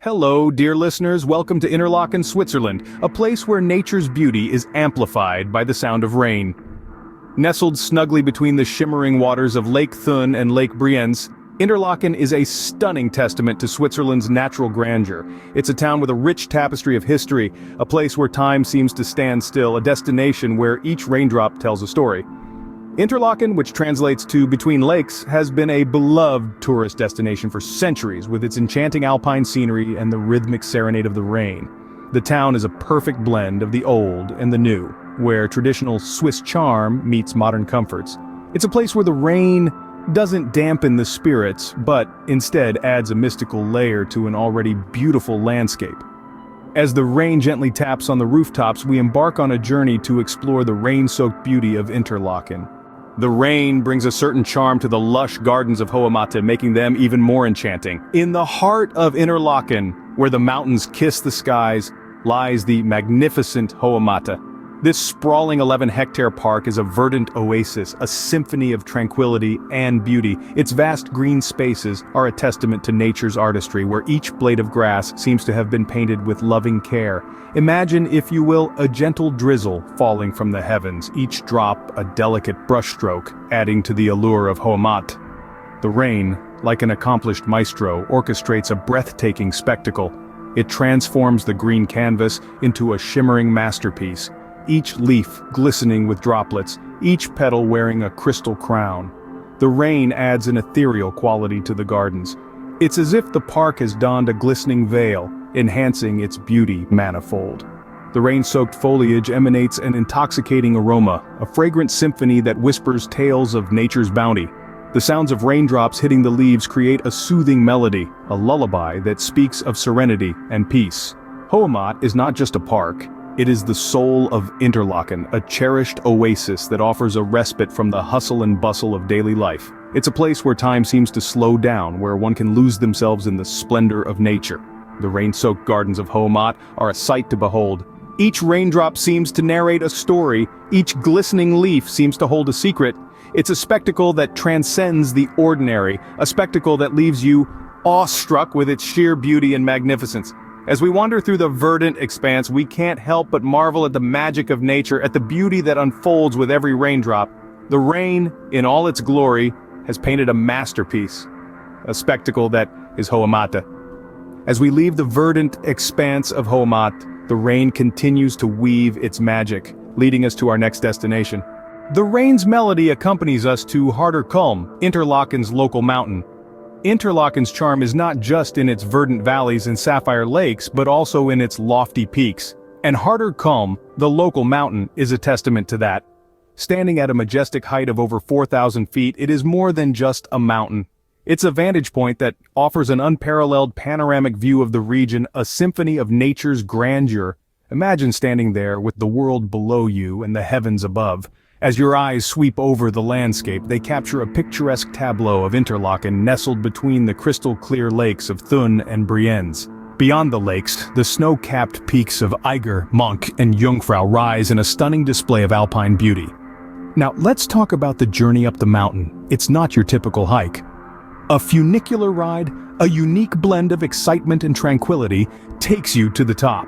Hello, dear listeners, welcome to Interlaken, Switzerland, a place where nature's beauty is amplified by the sound of rain. Nestled snugly between the shimmering waters of Lake Thun and Lake Brienz, Interlaken is a stunning testament to Switzerland's natural grandeur. It's a town with a rich tapestry of history, a place where time seems to stand still, a destination where each raindrop tells a story. Interlaken, which translates to Between Lakes, has been a beloved tourist destination for centuries, with its enchanting alpine scenery and the rhythmic serenade of the rain. The town is a perfect blend of the old and the new, where traditional Swiss charm meets modern comforts. It's a place where the rain doesn't dampen the spirits, but instead adds a mystical layer to an already beautiful landscape. As the rain gently taps on the rooftops, we embark on a journey to explore the rain-soaked beauty of Interlaken. The rain brings a certain charm to the lush gardens of Höhematte, making them even more enchanting. In the heart of Interlaken, where the mountains kiss the skies, lies the magnificent Höhematte. This sprawling 11-hectare park is a verdant oasis, a symphony of tranquility and beauty. Its vast green spaces are a testament to nature's artistry, where each blade of grass seems to have been painted with loving care. Imagine, if you will, a gentle drizzle falling from the heavens, each drop a delicate brushstroke, adding to the allure of Höhematte. The rain, like an accomplished maestro, orchestrates a breathtaking spectacle. It transforms the green canvas into a shimmering masterpiece, each leaf glistening with droplets, each petal wearing a crystal crown. The rain adds an ethereal quality to the gardens. It's as if the park has donned a glistening veil, enhancing its beauty manifold. The rain-soaked foliage emanates an intoxicating aroma, a fragrant symphony that whispers tales of nature's bounty. The sounds of raindrops hitting the leaves create a soothing melody, a lullaby that speaks of serenity and peace. Höhematte is not just a park. It is the soul of Interlaken, a cherished oasis that offers a respite from the hustle and bustle of daily life. It's a place where time seems to slow down, where one can lose themselves in the splendor of nature. The rain-soaked gardens of Höhematte are a sight to behold. Each raindrop seems to narrate a story, each glistening leaf seems to hold a secret. It's a spectacle that transcends the ordinary, a spectacle that leaves you awestruck with its sheer beauty and magnificence. As we wander through the verdant expanse, we can't help but marvel at the magic of nature, at the beauty that unfolds with every raindrop. The rain, in all its glory, has painted a masterpiece, a spectacle that is Höhematte. As we leave the verdant expanse of Höhematte, the rain continues to weave its magic, leading us to our next destination. The rain's melody accompanies us to Kulm, Interlaken's local mountain. Interlaken's charm is not just in its verdant valleys and sapphire lakes, but also in its lofty peaks. And Kulm, the local mountain, is a testament to that. Standing at a majestic height of over 4,000 feet, it is more than just a mountain. It's a vantage point that offers an unparalleled panoramic view of the region, a symphony of nature's grandeur. Imagine standing there with the world below you and the heavens above. As your eyes sweep over the landscape, they capture a picturesque tableau of Interlaken nestled between the crystal-clear lakes of Thun and Brienz. Beyond the lakes, the snow-capped peaks of Eiger, Monk, and Jungfrau rise in a stunning display of alpine beauty. Now, let's talk about the journey up the mountain. It's not your typical hike. A funicular ride, a unique blend of excitement and tranquility, takes you to the top.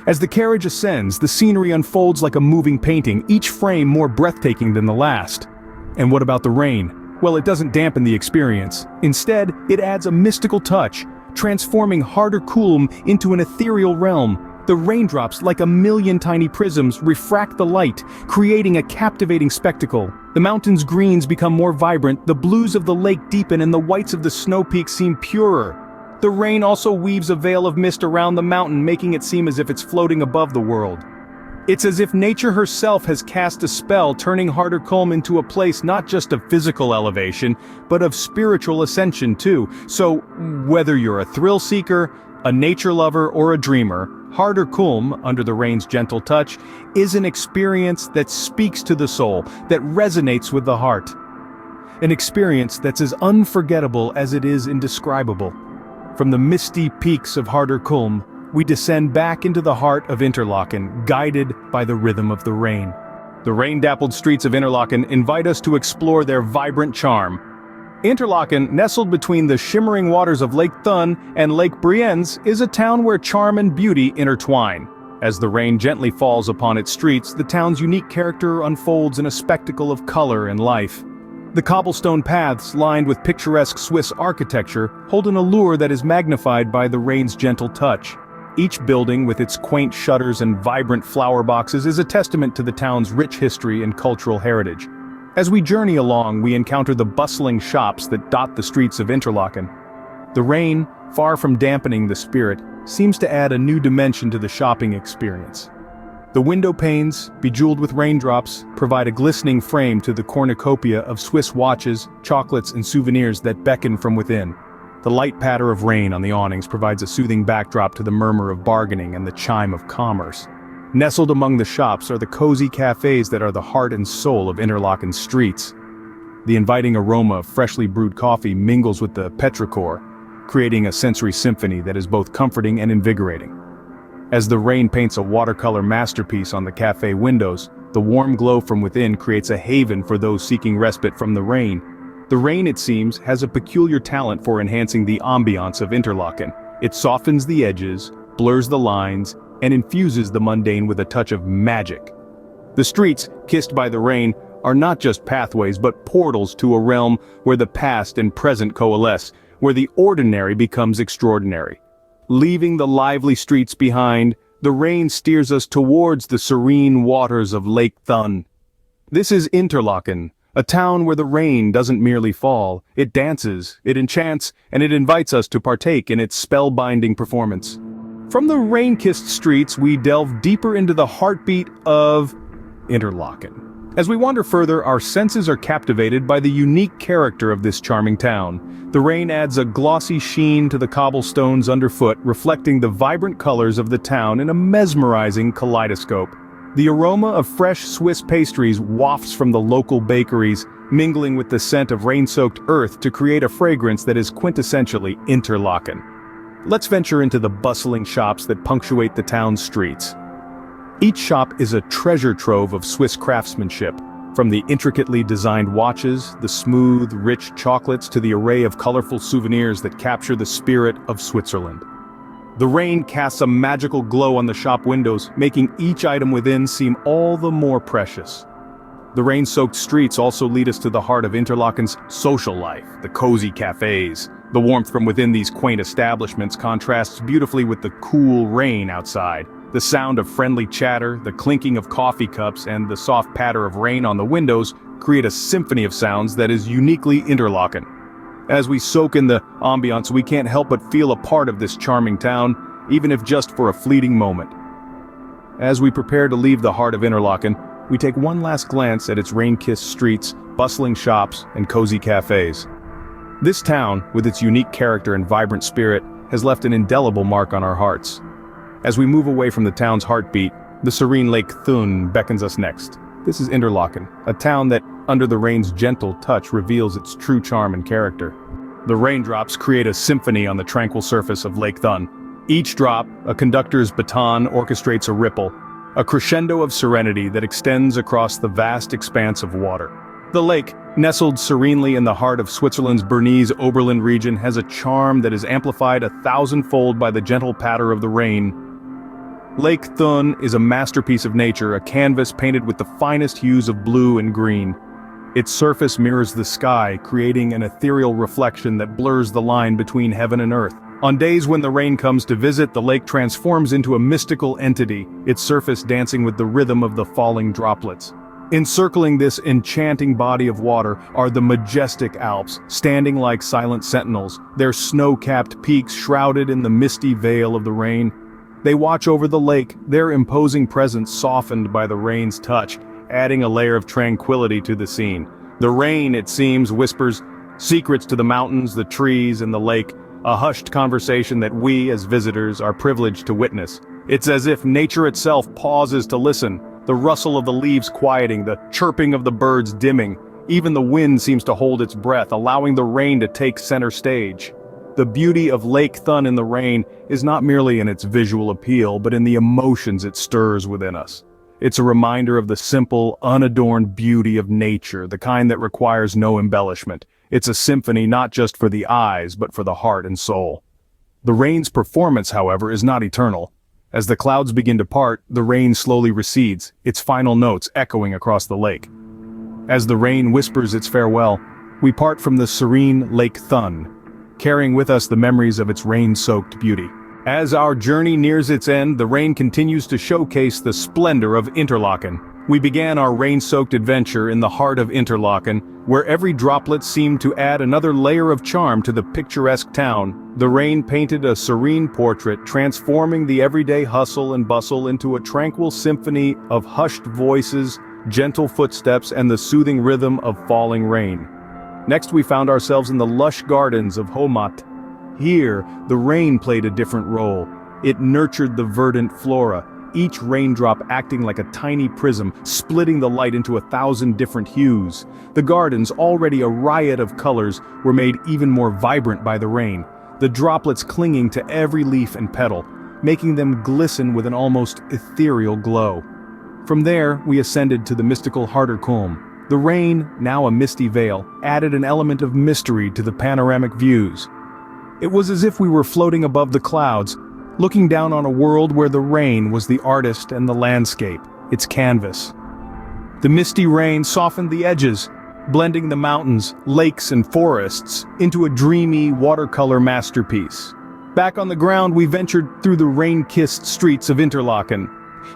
As the carriage ascends, the scenery unfolds like a moving painting, each frame more breathtaking than the last. And what about the rain? Well, it doesn't dampen the experience. Instead, it adds a mystical touch, transforming Kulm into an ethereal realm. The raindrops, like a million tiny prisms, refract the light, creating a captivating spectacle. The mountain's greens become more vibrant, the blues of the lake deepen, and the whites of the snow peaks seem purer. The rain also weaves a veil of mist around the mountain, making it seem as if it's floating above the world. It's as if nature herself has cast a spell, turning Kulm into a place not just of physical elevation, but of spiritual ascension too. So, whether you're a thrill seeker, a nature lover, or a dreamer, Kulm, under the rain's gentle touch, is an experience that speaks to the soul, that resonates with the heart. An experience that's as unforgettable as it is indescribable. From the misty peaks of Kulm, we descend back into the heart of Interlaken, guided by the rhythm of the rain. The rain-dappled streets of Interlaken invite us to explore their vibrant charm. Interlaken, nestled between the shimmering waters of Lake Thun and Lake Brienz, is a town where charm and beauty intertwine. As the rain gently falls upon its streets, the town's unique character unfolds in a spectacle of color and life. The cobblestone paths, lined with picturesque Swiss architecture, hold an allure that is magnified by the rain's gentle touch. Each building, with its quaint shutters and vibrant flower boxes, is a testament to the town's rich history and cultural heritage. As we journey along, we encounter the bustling shops that dot the streets of Interlaken. The rain, far from dampening the spirit, seems to add a new dimension to the shopping experience. The window panes, bejeweled with raindrops, provide a glistening frame to the cornucopia of Swiss watches, chocolates, and souvenirs that beckon from within. The light patter of rain on the awnings provides a soothing backdrop to the murmur of bargaining and the chime of commerce. Nestled among the shops are the cozy cafes that are the heart and soul of Interlaken's streets. The inviting aroma of freshly brewed coffee mingles with the petrichor, creating a sensory symphony that is both comforting and invigorating. As the rain paints a watercolor masterpiece on the cafe windows, the warm glow from within creates a haven for those seeking respite from the rain. The rain, it seems, has a peculiar talent for enhancing the ambiance of Interlaken. It softens the edges, blurs the lines, and infuses the mundane with a touch of magic. The streets, kissed by the rain, are not just pathways but portals to a realm where the past and present coalesce, where the ordinary becomes extraordinary. Leaving the lively streets behind, the rain steers us towards the serene waters of Lake Thun. This is Interlaken, a town where the rain doesn't merely fall, it dances, it enchants, and it invites us to partake in its spellbinding performance. From the rain-kissed streets, we delve deeper into the heartbeat of Interlaken. As we wander further, our senses are captivated by the unique character of this charming town. The rain adds a glossy sheen to the cobblestones underfoot, reflecting the vibrant colors of the town in a mesmerizing kaleidoscope. The aroma of fresh Swiss pastries wafts from the local bakeries, mingling with the scent of rain-soaked earth to create a fragrance that is quintessentially Interlaken. Let's venture into the bustling shops that punctuate the town's streets. Each shop is a treasure trove of Swiss craftsmanship, from the intricately designed watches, the smooth, rich chocolates, to the array of colorful souvenirs that capture the spirit of Switzerland. The rain casts a magical glow on the shop windows, making each item within seem all the more precious. The rain-soaked streets also lead us to the heart of Interlaken's social life, the cozy cafes. The warmth from within these quaint establishments contrasts beautifully with the cool rain outside. The sound of friendly chatter, the clinking of coffee cups, and the soft patter of rain on the windows create a symphony of sounds that is uniquely Interlaken. As we soak in the ambiance, we can't help but feel a part of this charming town, even if just for a fleeting moment. As we prepare to leave the heart of Interlaken, we take one last glance at its rain-kissed streets, bustling shops, and cozy cafes. This town, with its unique character and vibrant spirit, has left an indelible mark on our hearts. As we move away from the town's heartbeat, the serene Lake Thun beckons us next. This is Interlaken, a town that, under the rain's gentle touch, reveals its true charm and character. The raindrops create a symphony on the tranquil surface of Lake Thun. Each drop, a conductor's baton, orchestrates a ripple, a crescendo of serenity that extends across the vast expanse of water. The lake, nestled serenely in the heart of Switzerland's Bernese Oberland region, has a charm that is amplified 1,000-fold by the gentle patter of the rain. Lake Thun is a masterpiece of nature, a canvas painted with the finest hues of blue and green. Its surface mirrors the sky, creating an ethereal reflection that blurs the line between heaven and earth. On days when the rain comes to visit, the lake transforms into a mystical entity, its surface dancing with the rhythm of the falling droplets. Encircling this enchanting body of water are the majestic Alps, standing like silent sentinels, their snow-capped peaks shrouded in the misty veil of the rain. They watch over the lake, their imposing presence softened by the rain's touch, adding a layer of tranquility to the scene. The rain, it seems, whispers secrets to the mountains, the trees, and the lake, a hushed conversation that we, as visitors, are privileged to witness. It's as if nature itself pauses to listen, the rustle of the leaves quieting, the chirping of the birds dimming. Even the wind seems to hold its breath, allowing the rain to take center stage. The beauty of Lake Thun in the rain is not merely in its visual appeal, but in the emotions it stirs within us. It's a reminder of the simple, unadorned beauty of nature, the kind that requires no embellishment. It's a symphony not just for the eyes, but for the heart and soul. The rain's performance, however, is not eternal. As the clouds begin to part, the rain slowly recedes, its final notes echoing across the lake. As the rain whispers its farewell, we part from the serene Lake Thun, carrying with us the memories of its rain-soaked beauty. As our journey nears its end, the rain continues to showcase the splendor of Interlaken. We began our rain-soaked adventure in the heart of Interlaken, where every droplet seemed to add another layer of charm to the picturesque town. The rain painted a serene portrait, transforming the everyday hustle and bustle into a tranquil symphony of hushed voices, gentle footsteps, and the soothing rhythm of falling rain. Next, we found ourselves in the lush gardens of Höhematte. Here, the rain played a different role. It nurtured the verdant flora, each raindrop acting like a tiny prism, splitting the light into 1,000 different hues. The gardens, already a riot of colors, were made even more vibrant by the rain, the droplets clinging to every leaf and petal, making them glisten with an almost ethereal glow. From there, we ascended to the mystical harder Kulm. The rain, now a misty veil, added an element of mystery to the panoramic views. It was as if we were floating above the clouds, looking down on a world where the rain was the artist and the landscape, its canvas. The misty rain softened the edges, blending the mountains, lakes, and forests into a dreamy watercolor masterpiece. Back on the ground, we ventured through the rain-kissed streets of Interlaken.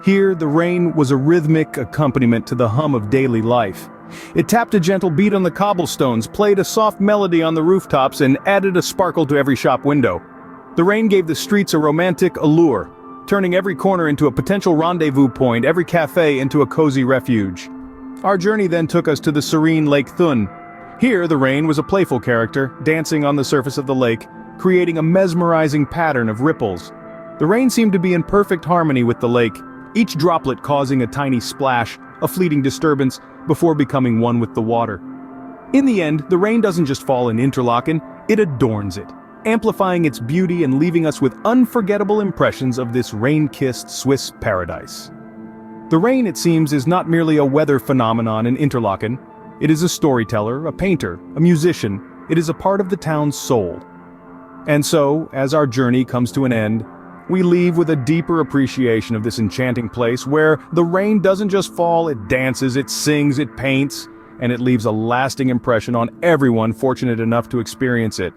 Here, the rain was a rhythmic accompaniment to the hum of daily life. It tapped a gentle beat on the cobblestones, played a soft melody on the rooftops, and added a sparkle to every shop window. The rain gave the streets a romantic allure, turning every corner into a potential rendezvous point, every cafe into a cozy refuge. Our journey then took us to the serene Lake Thun. Here, the rain was a playful character, dancing on the surface of the lake, creating a mesmerizing pattern of ripples. The rain seemed to be in perfect harmony with the lake, each droplet causing a tiny splash, a fleeting disturbance, before becoming one with the water. In the end, the rain doesn't just fall in Interlaken, it adorns it, amplifying its beauty and leaving us with unforgettable impressions of this rain-kissed Swiss paradise. The rain, it seems, is not merely a weather phenomenon in Interlaken. It is a storyteller, a painter, a musician. It is a part of the town's soul. And so, as our journey comes to an end, we leave with a deeper appreciation of this enchanting place where the rain doesn't just fall, it dances, it sings, it paints, and it leaves a lasting impression on everyone fortunate enough to experience it.